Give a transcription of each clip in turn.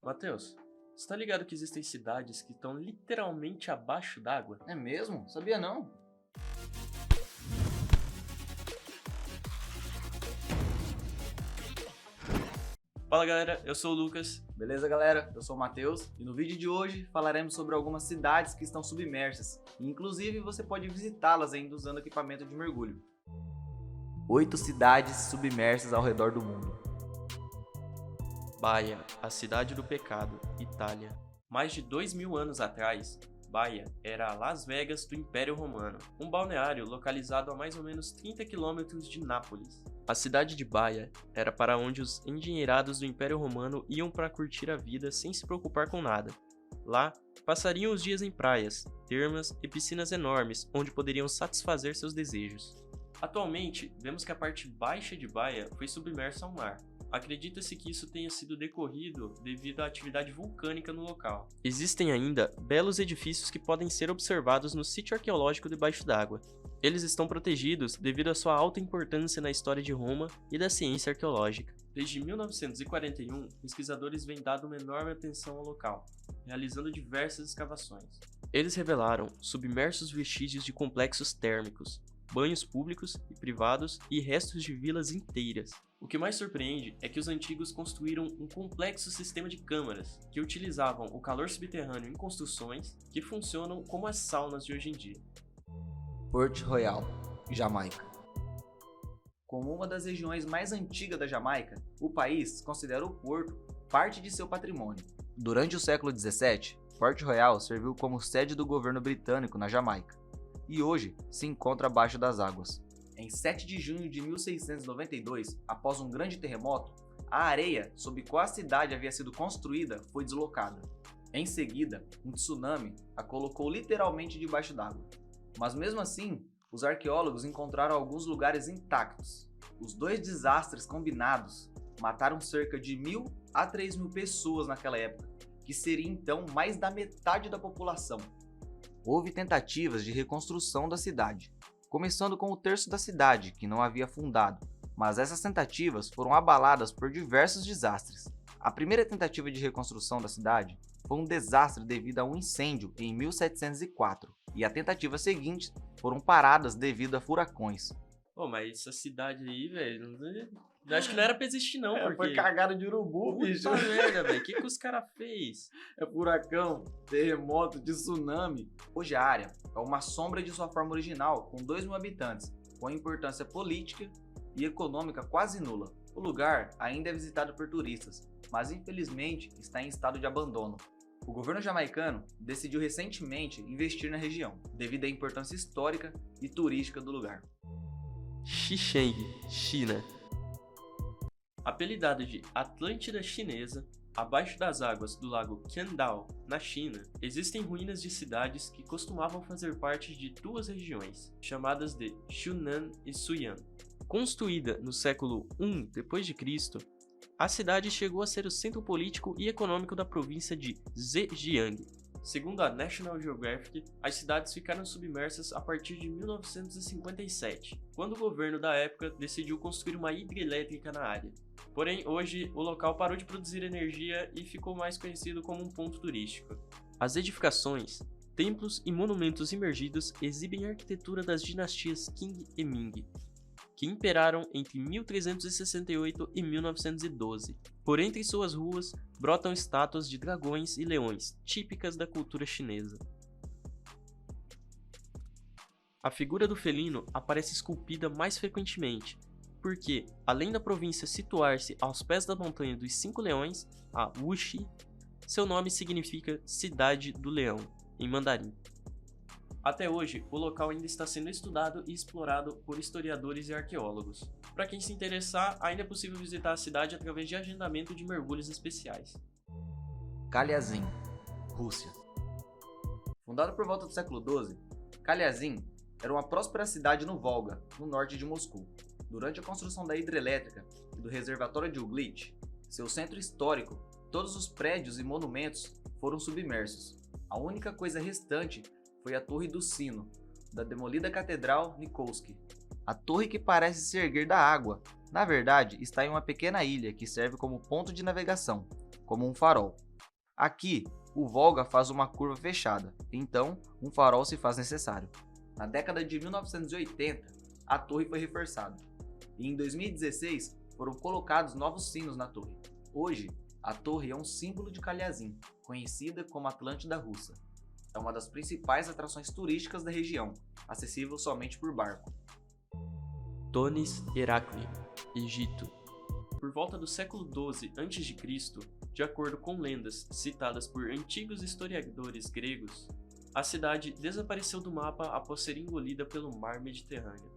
Matheus, você tá ligado que existem cidades que estão literalmente abaixo d'água? É mesmo? Sabia não? Fala galera, eu sou o Lucas. Beleza, galera? Eu sou o Matheus e no vídeo de hoje falaremos sobre algumas cidades que estão submersas. E, inclusive, você pode visitá-las ainda usando equipamento de mergulho. 8 cidades submersas ao redor do mundo. Baia, a cidade do pecado, Itália. Mais de 2000 anos atrás, Baia era a Las Vegas do Império Romano, um balneário localizado a mais ou menos 30 quilômetros de Nápoles. A cidade de Baia era para onde os endinheirados do Império Romano iam para curtir a vida sem se preocupar com nada. Lá, passariam os dias em praias, termas e piscinas enormes onde poderiam satisfazer seus desejos. Atualmente, vemos que a parte baixa de Baia foi submersa ao mar. Acredita-se que isso tenha sido decorrido devido à atividade vulcânica no local. Existem ainda belos edifícios que podem ser observados no sítio arqueológico debaixo d'água. Eles estão protegidos devido à sua alta importância na história de Roma e da ciência arqueológica. Desde 1941, pesquisadores vêm dado uma enorme atenção ao local, realizando diversas escavações. Eles revelaram submersos vestígios de complexos térmicos, banhos públicos e privados e restos de vilas inteiras. O que mais surpreende é que os antigos construíram um complexo sistema de câmaras que utilizavam o calor subterrâneo em construções que funcionam como as saunas de hoje em dia. Port Royal, Jamaica. Como uma das regiões mais antigas da Jamaica, o país considera o porto parte de seu patrimônio. Durante o século XVII, Port Royal serviu como sede do governo britânico na Jamaica e hoje se encontra abaixo das águas. Em 7 de junho de 1692, após um grande terremoto, a areia sob qual a cidade havia sido construída foi deslocada. Em seguida, um tsunami a colocou literalmente debaixo d'água. Mas mesmo assim, os arqueólogos encontraram alguns lugares intactos. Os dois desastres combinados mataram cerca de 1.000 a 3.000 pessoas naquela época, que seria então mais da metade da população. Houve tentativas de reconstrução da cidade, começando com o terço da cidade, que não havia afundado, mas essas tentativas foram abaladas por diversos desastres. A primeira tentativa de reconstrução da cidade foi um desastre devido a um incêndio em 1704, e a tentativa seguinte foram paradas devido a furacões. Pô, mas essa cidade aí, velho, eu acho que não era pra existir não, porque... Foi cagada de urubu, bicho. Puta merda, velho, o que os caras fez? É furacão, terremoto, tsunami. Hoje a área é uma sombra de sua forma original, com 2.000 habitantes, com importância política e econômica quase nula. O lugar ainda é visitado por turistas, mas infelizmente está em estado de abandono. O governo jamaicano decidiu recentemente investir na região, devido à importância histórica e turística do lugar. Xisheng, China. Apelidado de Atlântida Chinesa, abaixo das águas do lago Qiandao, na China, existem ruínas de cidades que costumavam fazer parte de duas regiões, chamadas de Shunan e Suyan. Construída no século I d.C., a cidade chegou a ser o centro político e econômico da província de Zhejiang. Segundo a National Geographic, as cidades ficaram submersas a partir de 1957, quando o governo da época decidiu construir uma hidrelétrica na área. Porém, hoje, o local parou de produzir energia e ficou mais conhecido como um ponto turístico. As edificações, templos e monumentos imergidos exibem a arquitetura das dinastias Qing e Ming, que imperaram entre 1368 e 1912. Por entre suas ruas, brotam estátuas de dragões e leões, típicas da cultura chinesa. A figura do felino aparece esculpida mais frequentemente, porque, além da província situar-se aos pés da montanha dos 5 leões, a Wuxi, seu nome significa Cidade do Leão, em mandarim. Até hoje, o local ainda está sendo estudado e explorado por historiadores e arqueólogos. Para quem se interessar, ainda é possível visitar a cidade através de agendamento de mergulhos especiais. Kalyazin, Rússia. Fundada por volta do século XII, Kalyazin era uma próspera cidade no Volga, no norte de Moscou. Durante a construção da hidrelétrica e do reservatório de Uglitch, seu centro histórico, todos os prédios e monumentos foram submersos. A única coisa restante foi a Torre do Sino, da demolida Catedral Nikolsky. A torre que parece se erguer da água, na verdade, está em uma pequena ilha que serve como ponto de navegação, como um farol. Aqui, o Volga faz uma curva fechada, então um farol se faz necessário. Na década de 1980, a torre foi reforçada, e em 2016 foram colocados novos sinos na torre. Hoje, a torre é um símbolo de Caliazin, conhecida como Atlântida Russa. É uma das principais atrações turísticas da região, acessível somente por barco. Tonis Heraklion, Egito. Por volta do século XII a.C., de acordo com lendas citadas por antigos historiadores gregos, a cidade desapareceu do mapa após ser engolida pelo mar Mediterrâneo.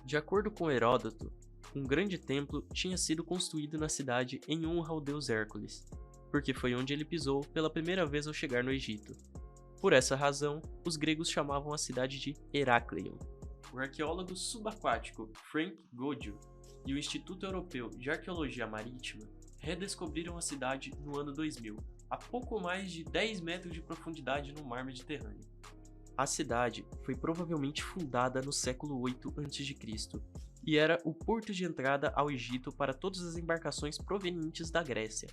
De acordo com Heródoto, um grande templo tinha sido construído na cidade em honra ao deus Hércules, porque foi onde ele pisou pela primeira vez ao chegar no Egito. Por essa razão, os gregos chamavam a cidade de Heraklion. O arqueólogo subaquático Frank Godio e o Instituto Europeu de Arqueologia Marítima redescobriram a cidade no ano 2000, a pouco mais de 10 metros de profundidade no mar Mediterrâneo. A cidade foi provavelmente fundada no século 8 a.C. e era o porto de entrada ao Egito para todas as embarcações provenientes da Grécia.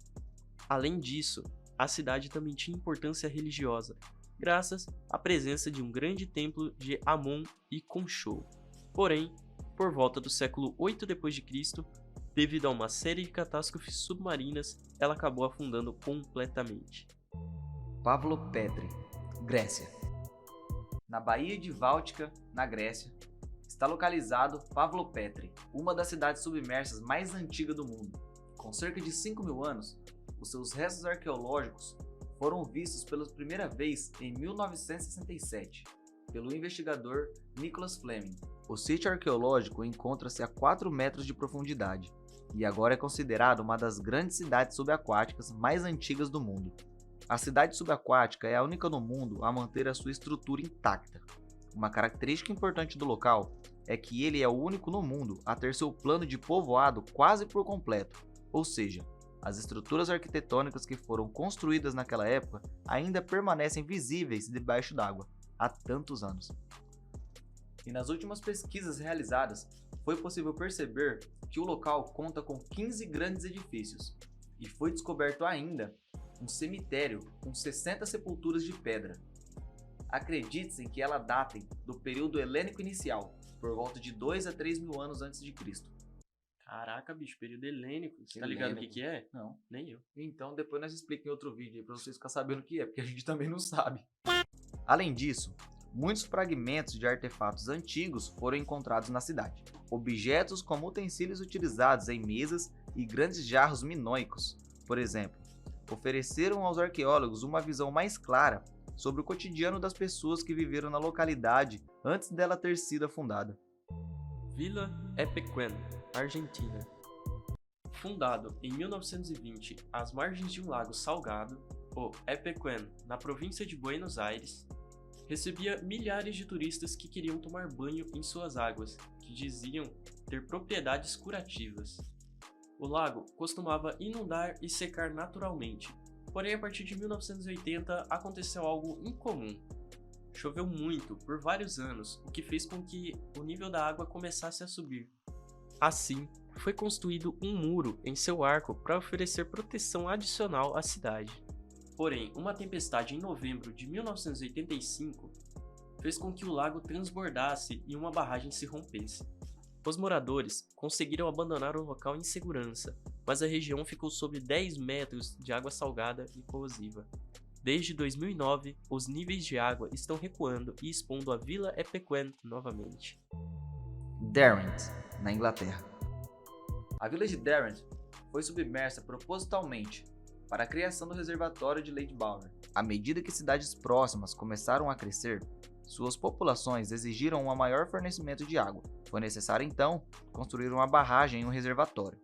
Além disso, a cidade também tinha importância religiosa, graças à presença de um grande templo de Amon e Khonshou. Porém, por volta do século 8 d.C., devido a uma série de catástrofes submarinas, ela acabou afundando completamente. Pavlopétri, Grécia. Na Baía de Báltica, na Grécia, está localizado Pavlopétri, uma das cidades submersas mais antigas do mundo. Com cerca de 5.000 anos, os seus restos arqueológicos foram vistos pela primeira vez em 1967, pelo investigador Nicholas Fleming. O sítio arqueológico encontra-se a 4 metros de profundidade e agora é considerado uma das grandes cidades subaquáticas mais antigas do mundo. A cidade subaquática é a única no mundo a manter a sua estrutura intacta. Uma característica importante do local é que ele é o único no mundo a ter seu plano de povoado quase por completo, ou seja, as estruturas arquitetônicas que foram construídas naquela época ainda permanecem visíveis debaixo d'água há tantos anos. E nas últimas pesquisas realizadas, foi possível perceber que o local conta com 15 grandes edifícios e foi descoberto ainda um cemitério com 60 sepulturas de pedra. Acredite-se que ela datem do período helênico inicial, por volta de 2 a 3 mil anos antes de Cristo. Caraca, bicho, período helênico. Você tá ligado o que é? Não. Nem eu. Então depois nós explicamos em outro vídeo aí pra vocês ficarem sabendo o que é, porque a gente também não sabe. Além disso, muitos fragmentos de artefatos antigos foram encontrados na cidade. Objetos como utensílios utilizados em mesas e grandes jarros minoicos, por exemplo, ofereceram aos arqueólogos uma visão mais clara sobre o cotidiano das pessoas que viveram na localidade antes dela ter sido afundada. Vila Epecuén, Argentina. Fundado em 1920 às margens de um lago salgado, o Epecuén, na província de Buenos Aires, recebia milhares de turistas que queriam tomar banho em suas águas, que diziam ter propriedades curativas. O lago costumava inundar e secar naturalmente, porém a partir de 1980 aconteceu algo incomum. Choveu muito por vários anos, o que fez com que o nível da água começasse a subir. Assim, foi construído um muro em seu arco para oferecer proteção adicional à cidade. Porém, uma tempestade em novembro de 1985 fez com que o lago transbordasse e uma barragem se rompesse. Os moradores conseguiram abandonar o local em segurança, mas a região ficou sob 10 metros de água salgada e corrosiva. Desde 2009, os níveis de água estão recuando e expondo a Vila Epecuén novamente. Derwent, na Inglaterra. A vila de Derwent foi submersa propositalmente para a criação do reservatório de Lady Bower. À medida que cidades próximas começaram a crescer, suas populações exigiram um maior fornecimento de água. Foi necessário então construir uma barragem e um reservatório.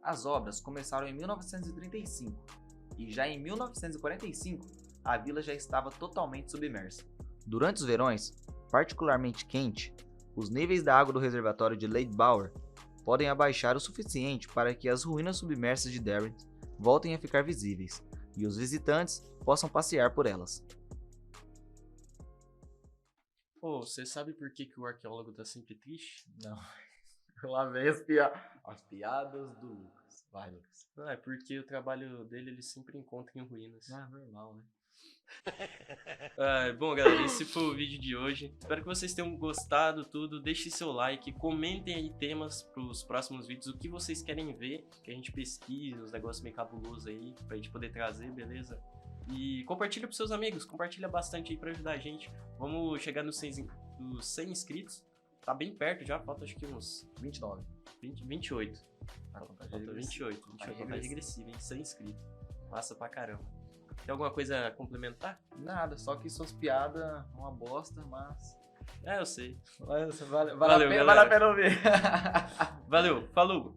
As obras começaram em 1935 e já em 1945 a vila já estava totalmente submersa. Durante os verões, particularmente quente, os níveis da água do reservatório de Lady Bower podem abaixar o suficiente para que as ruínas submersas de Derwent voltem a ficar visíveis e os visitantes possam passear por elas. Pô, você sabe por que o arqueólogo tá sempre triste? Não, lá vem as piadas do Lucas. Lucas. Vai, Lucas. Não, é porque o trabalho dele ele sempre encontra em ruínas. Ah, normal, né? Bom, galera, esse foi o vídeo de hoje. Espero que vocês tenham gostado tudo. Deixe seu like, comentem aí temas pros próximos vídeos, o que vocês querem ver, que a gente pesquise, os negócios meio cabulosos aí, pra gente poder trazer, beleza? E compartilha pros seus amigos, compartilha bastante aí pra ajudar a gente. Vamos chegar nos 100 inscritos. Tá bem perto já, falta acho que uns 29. 28. Falta Falta 28. 28 contagem regressiva, hein? 100 inscritos. Massa pra caramba. Tem alguma coisa a complementar? Nada, só que suas piadas uma bosta, mas... Eu sei. Vale Valeu, a pena ouvir. Valeu, falou!